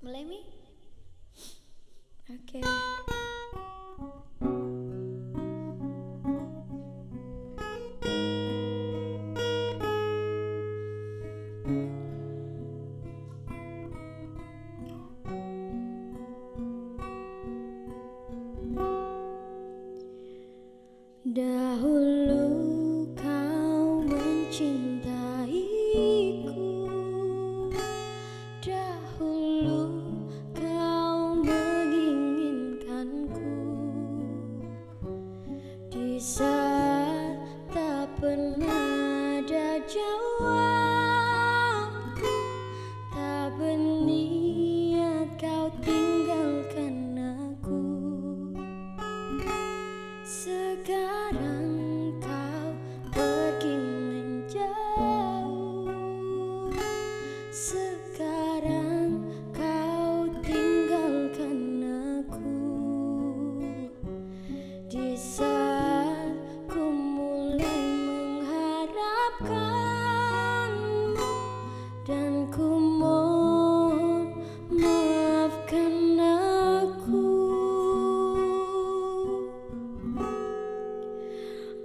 Mulai Mi? Oke. Dahulu kau mencintaiku, dahulu kau menginginkanku. Di saat tak pernah ada jawabku, tak berniat kau tinggalkan aku. Sekarang kau pergi menjauh, sekarang kau tinggalkan aku. Di saat ku mulai mengharapkanmu, dan ku mohon maafkan aku.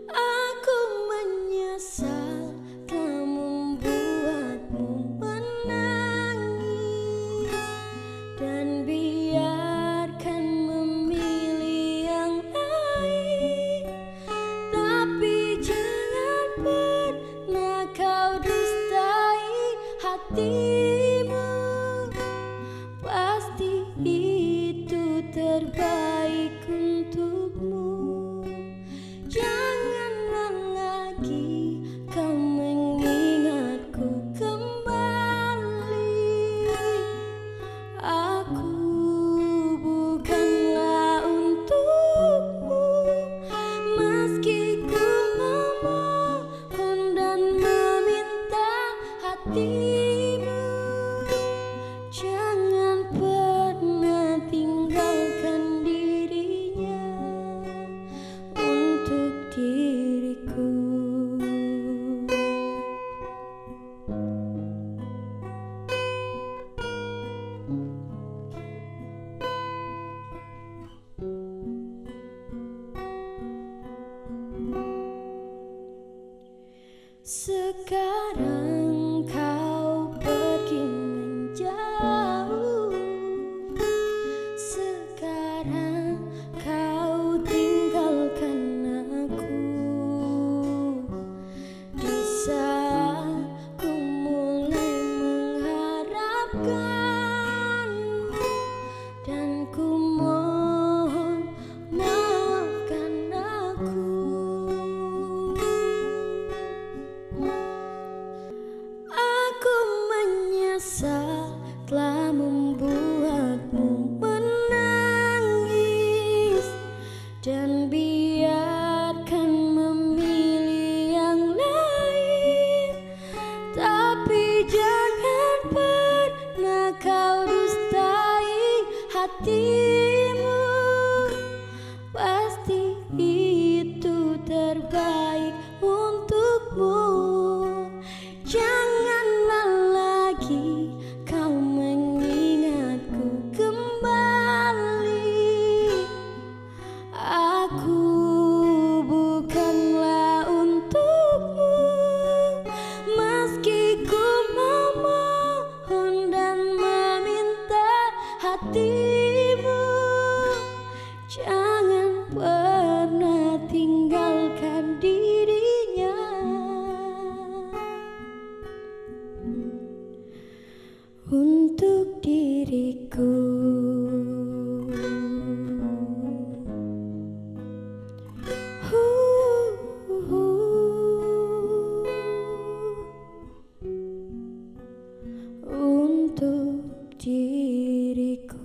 Aku menyesal telah membuatmu menangis, dan biarkan memilih yang lain. Tapi jangan pernah kau dustai hatimu, pasti itu terbaik untukmu. Janganlah lagi kau mengingatku kembali. Aku bukanlah untukmu, meski ku memohon dan meminta hatimu. Jangan pernah tinggalkan dirinya untuk diriku. Sekarang kau pergi menjauh, sekarang kau tinggalkan aku. Di saat ku mulai mengharapkanmu, dan ku mohon maafkan aku. Aku menyesal telah membuatmu menangis, dan biarkan memilih yang lain. Tapi jangan pernah kau dustai hatimu, pasti itu terbaik untukmu. Janganlah lagi kau mengingatku kembali. Aku bukanlah untukmu, meski ku memohon dan meminta hatimu. Jangan pernah tinggalkan dirinya untuk diriku. Untuk diriku.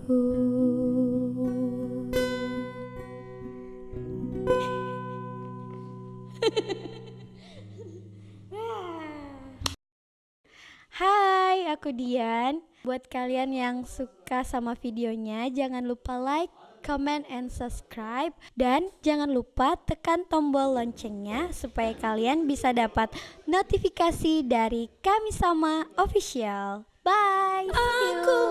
Hai, aku Dian. Buat kalian yang suka sama videonya, jangan lupa like, comment, and subscribe. Dan jangan lupa tekan tombol loncengnya supaya kalian bisa dapat notifikasi dari Kami Sama Official. Bye. See you.